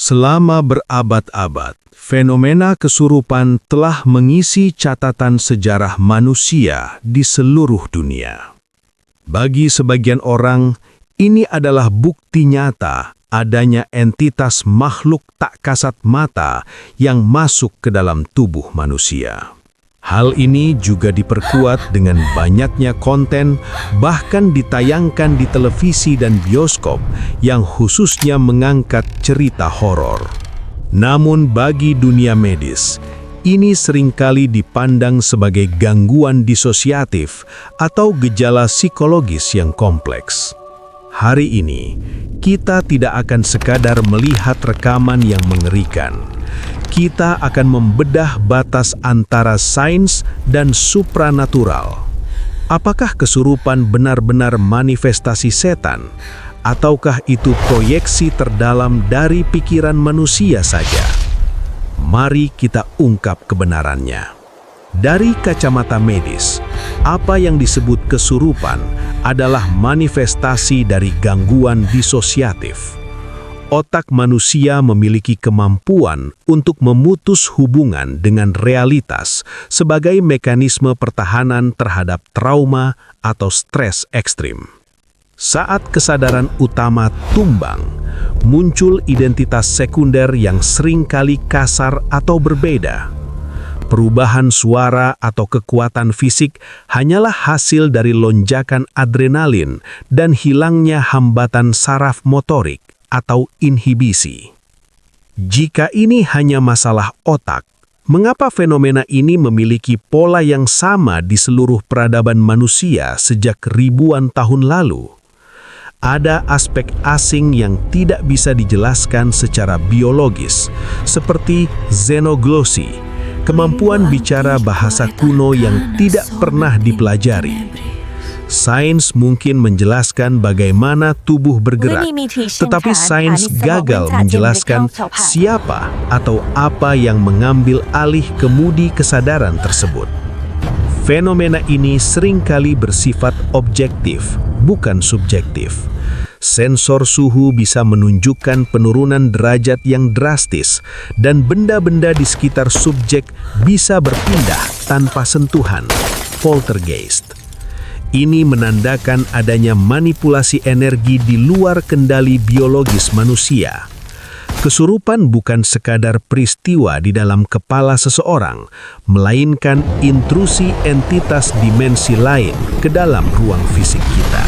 Selama berabad-abad, fenomena kesurupan telah mengisi catatan sejarah manusia di seluruh dunia. Bagi sebagian orang, ini adalah bukti nyata adanya entitas makhluk tak kasat mata yang masuk ke dalam tubuh manusia. Hal ini juga diperkuat dengan banyaknya konten, bahkan ditayangkan di televisi dan bioskop yang khususnya mengangkat cerita horor. Namun bagi dunia medis, ini seringkali dipandang sebagai gangguan disosiatif atau gejala psikologis yang kompleks. Hari ini, kita tidak akan sekadar melihat rekaman yang mengerikan. Kita akan membedah batas antara sains dan supranatural. Apakah kesurupan benar-benar manifestasi setan, ataukah itu proyeksi terdalam dari pikiran manusia saja? Mari kita ungkap kebenarannya. Dari kacamata medis, apa yang disebut kesurupan adalah manifestasi dari gangguan disosiatif. Otak manusia memiliki kemampuan untuk memutus hubungan dengan realitas sebagai mekanisme pertahanan terhadap trauma atau stres ekstrim. Saat kesadaran utama tumbang, muncul identitas sekunder yang seringkali kasar atau berbeda. Perubahan suara atau kekuatan fisik hanyalah hasil dari lonjakan adrenalin dan hilangnya hambatan saraf motorik atau inhibisi. Jika ini hanya masalah otak, mengapa fenomena ini memiliki pola yang sama di seluruh peradaban manusia sejak ribuan tahun lalu? Ada aspek asing yang tidak bisa dijelaskan secara biologis, seperti xenoglosi, kemampuan bicara bahasa kuno yang tidak pernah dipelajari. Sains mungkin menjelaskan bagaimana tubuh bergerak, tetapi sains gagal menjelaskan siapa atau apa yang mengambil alih kemudi kesadaran tersebut. Fenomena ini seringkali bersifat objektif, bukan subjektif. Sensor suhu bisa menunjukkan penurunan derajat yang drastis, dan benda-benda di sekitar subjek bisa berpindah tanpa sentuhan, poltergeist. Ini menandakan adanya manipulasi energi di luar kendali biologis manusia. Kesurupan bukan sekadar peristiwa di dalam kepala seseorang, melainkan intrusi entitas dimensi lain ke dalam ruang fisik kita.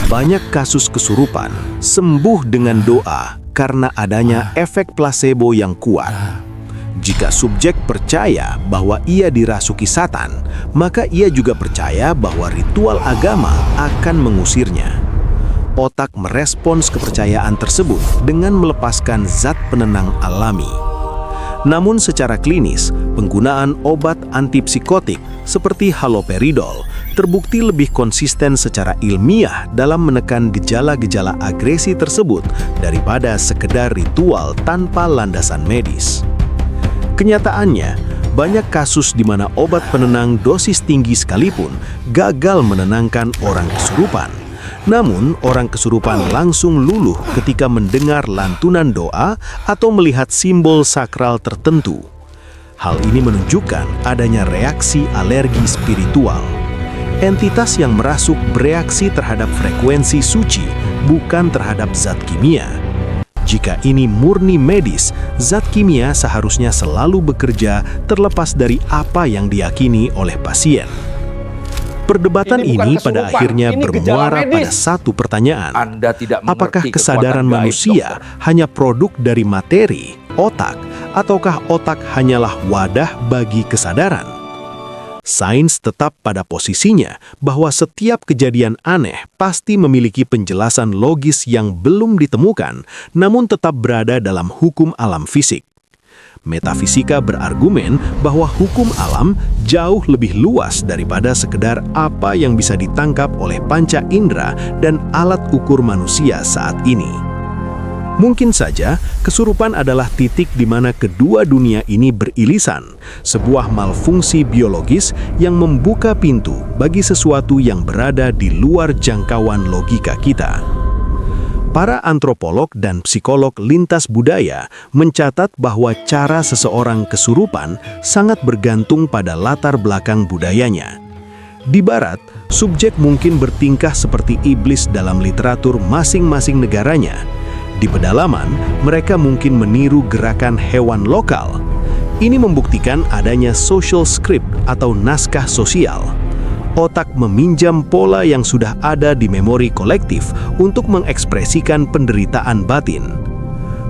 Banyak kasus kesurupan sembuh dengan doa karena adanya efek placebo yang kuat. Jika subjek percaya bahwa ia dirasuki setan, maka ia juga percaya bahwa ritual agama akan mengusirnya. Otak merespons kepercayaan tersebut dengan melepaskan zat penenang alami. Namun secara klinis, penggunaan obat antipsikotik seperti haloperidol terbukti lebih konsisten secara ilmiah dalam menekan gejala-gejala agresi tersebut daripada sekedar ritual tanpa landasan medis. Kenyataannya, banyak kasus di mana obat penenang dosis tinggi sekalipun gagal menenangkan orang kesurupan. Namun, orang kesurupan langsung luluh ketika mendengar lantunan doa atau melihat simbol sakral tertentu. Hal ini menunjukkan adanya reaksi alergi spiritual. Entitas yang merasuk bereaksi terhadap frekuensi suci, bukan terhadap zat kimia. Jika ini murni medis, zat kimia seharusnya selalu bekerja terlepas dari apa yang diyakini oleh pasien. Perdebatan ini pada akhirnya bermuara pada satu pertanyaan. Apakah kesadaran manusia hanya produk dari materi, otak, ataukah otak hanyalah wadah bagi kesadaran? Sains tetap pada posisinya bahwa setiap kejadian aneh pasti memiliki penjelasan logis yang belum ditemukan, namun tetap berada dalam hukum alam fisik. Metafisika berargumen bahwa hukum alam jauh lebih luas daripada sekedar apa yang bisa ditangkap oleh panca indera dan alat ukur manusia saat ini. Mungkin saja, kesurupan adalah titik di mana kedua dunia ini beririsan, sebuah malfungsi biologis yang membuka pintu bagi sesuatu yang berada di luar jangkauan logika kita. Para antropolog dan psikolog lintas budaya mencatat bahwa cara seseorang kesurupan sangat bergantung pada latar belakang budayanya. Di Barat, subjek mungkin bertingkah seperti iblis dalam literatur masing-masing negaranya. Di pedalaman, mereka mungkin meniru gerakan hewan lokal. Ini membuktikan adanya social script atau naskah sosial. Otak meminjam pola yang sudah ada di memori kolektif untuk mengekspresikan penderitaan batin.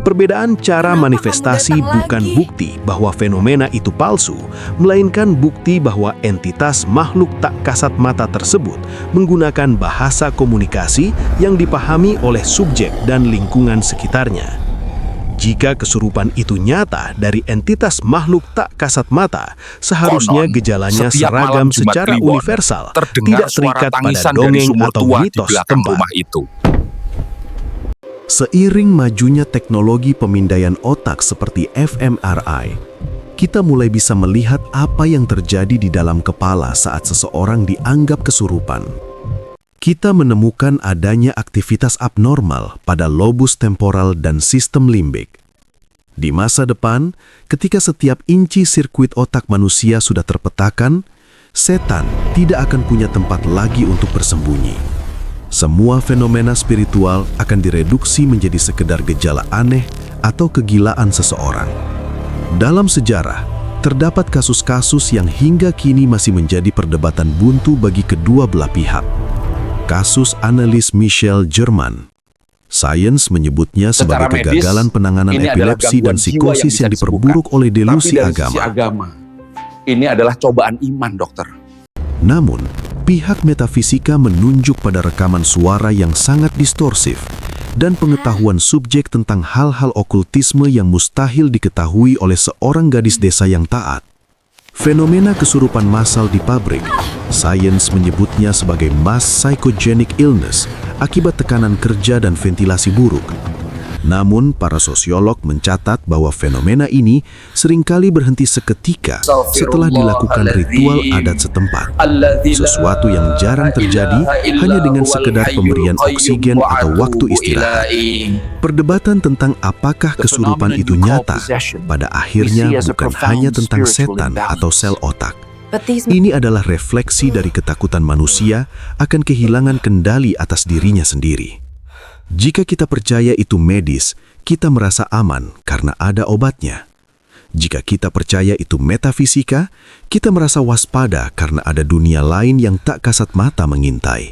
Perbedaan cara manifestasi bukan bukti bahwa fenomena itu palsu, melainkan bukti bahwa entitas makhluk tak kasat mata tersebut menggunakan bahasa komunikasi yang dipahami oleh subjek dan lingkungan sekitarnya. Jika kesurupan itu nyata dari entitas makhluk tak kasat mata, seharusnya gejalanya seragam secara universal, tidak terikat pada dongeng atau mitos tempat. Seiring majunya teknologi pemindaian otak seperti fMRI, kita mulai bisa melihat apa yang terjadi di dalam kepala saat seseorang dianggap kesurupan. Kita menemukan adanya aktivitas abnormal pada lobus temporal dan sistem limbik. Di masa depan, ketika setiap inci sirkuit otak manusia sudah terpetakan, setan tidak akan punya tempat lagi untuk bersembunyi. Semua fenomena spiritual akan direduksi menjadi sekedar gejala aneh atau kegilaan seseorang. Dalam sejarah, terdapat kasus-kasus yang hingga kini masih menjadi perdebatan buntu bagi kedua belah pihak. Kasus Annelies Michel German. Sains menyebutnya sebagai kegagalan penanganan epilepsi dan psikosis yang diperburuk oleh delusi agama. Ini adalah cobaan iman, dokter. Namun, pihak metafisika menunjuk pada rekaman suara yang sangat distorsif dan pengetahuan subjek tentang hal-hal okultisme yang mustahil diketahui oleh seorang gadis desa yang taat. Fenomena kesurupan massal di pabrik, sains menyebutnya sebagai mass psychogenic illness akibat tekanan kerja dan ventilasi buruk. Namun, para sosiolog mencatat bahwa fenomena ini seringkali berhenti seketika setelah dilakukan ritual adat setempat. Sesuatu yang jarang terjadi hanya dengan sekedar pemberian oksigen atau waktu istirahat. Perdebatan tentang apakah kesurupan itu nyata, pada akhirnya bukan hanya tentang setan atau sel otak. Ini adalah refleksi dari ketakutan manusia akan kehilangan kendali atas dirinya sendiri. Jika kita percaya itu medis, kita merasa aman karena ada obatnya. Jika kita percaya itu metafisika, kita merasa waspada karena ada dunia lain yang tak kasat mata mengintai.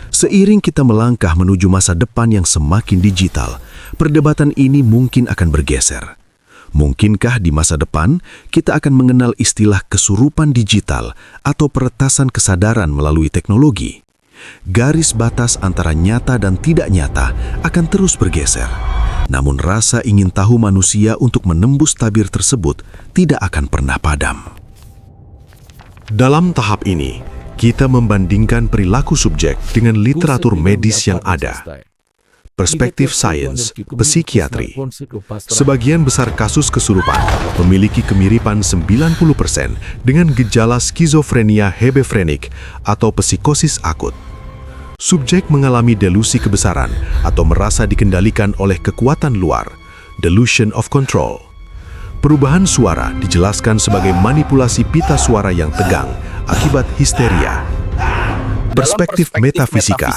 Seiring kita melangkah menuju masa depan yang semakin digital, perdebatan ini mungkin akan bergeser. Mungkinkah di masa depan kita akan mengenal istilah kesurupan digital atau peretasan kesadaran melalui teknologi? Garis batas antara nyata dan tidak nyata akan terus bergeser. Namun rasa ingin tahu manusia untuk menembus tabir tersebut tidak akan pernah padam. Dalam tahap ini, kita membandingkan perilaku subjek dengan literatur medis yang ada. Perspektif sains, psikiatri. Sebagian besar kasus kesurupan memiliki kemiripan 90% dengan gejala skizofrenia hebefrenik atau psikosis akut. Subjek mengalami delusi kebesaran atau merasa dikendalikan oleh kekuatan luar, delusion of control. Perubahan suara dijelaskan sebagai manipulasi pita suara yang tegang akibat histeria. Perspektif metafisika.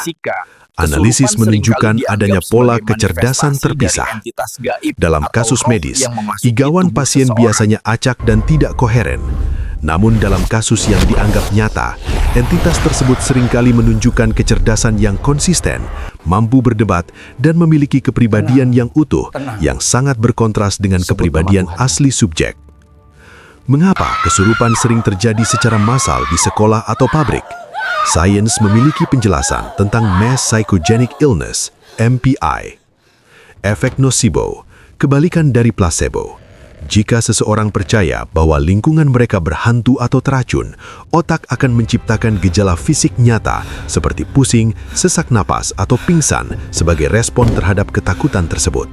Analisis menunjukkan adanya pola kecerdasan terpisah. Dalam kasus medis, igauan pasien biasanya acak dan tidak koheren. Namun dalam kasus yang dianggap nyata, entitas tersebut seringkali menunjukkan kecerdasan yang konsisten, mampu berdebat, dan memiliki kepribadian yang utuh, yang sangat berkontras dengan kepribadian asli subjek. Mengapa kesurupan sering terjadi secara massal di sekolah atau pabrik? Sains memiliki penjelasan tentang Mass Psychogenic Illness, MPI. Efek nosibo, kebalikan dari placebo. Jika seseorang percaya bahwa lingkungan mereka berhantu atau teracun, otak akan menciptakan gejala fisik nyata seperti pusing, sesak napas, atau pingsan sebagai respon terhadap ketakutan tersebut.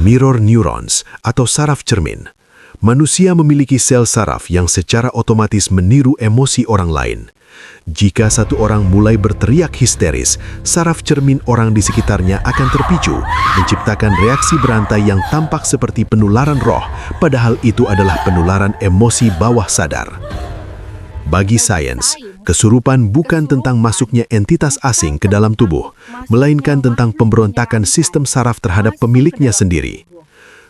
Mirror neurons atau saraf cermin. Manusia memiliki sel saraf yang secara otomatis meniru emosi orang lain. Jika satu orang mulai berteriak histeris, saraf cermin orang di sekitarnya akan terpicu, menciptakan reaksi berantai yang tampak seperti penularan roh, padahal itu adalah penularan emosi bawah sadar. Bagi sains, kesurupan bukan tentang masuknya entitas asing ke dalam tubuh, melainkan tentang pemberontakan sistem saraf terhadap pemiliknya sendiri.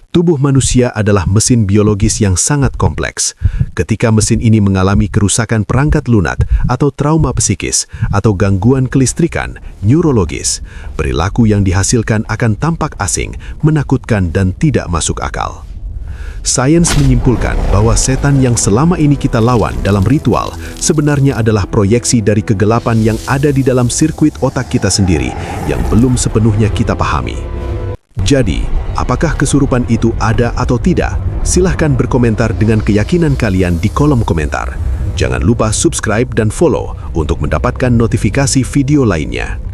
Tubuh manusia adalah mesin biologis yang sangat kompleks. Ketika mesin ini mengalami kerusakan perangkat lunak atau trauma psikis atau gangguan kelistrikan, neurologis, perilaku yang dihasilkan akan tampak asing, menakutkan dan tidak masuk akal. Sains menyimpulkan bahwa setan yang selama ini kita lawan dalam ritual sebenarnya adalah proyeksi dari kegelapan yang ada di dalam sirkuit otak kita sendiri yang belum sepenuhnya kita pahami. Jadi, apakah kesurupan itu ada atau tidak? Silahkan berkomentar dengan keyakinan kalian di kolom komentar. Jangan lupa subscribe dan follow untuk mendapatkan notifikasi video lainnya.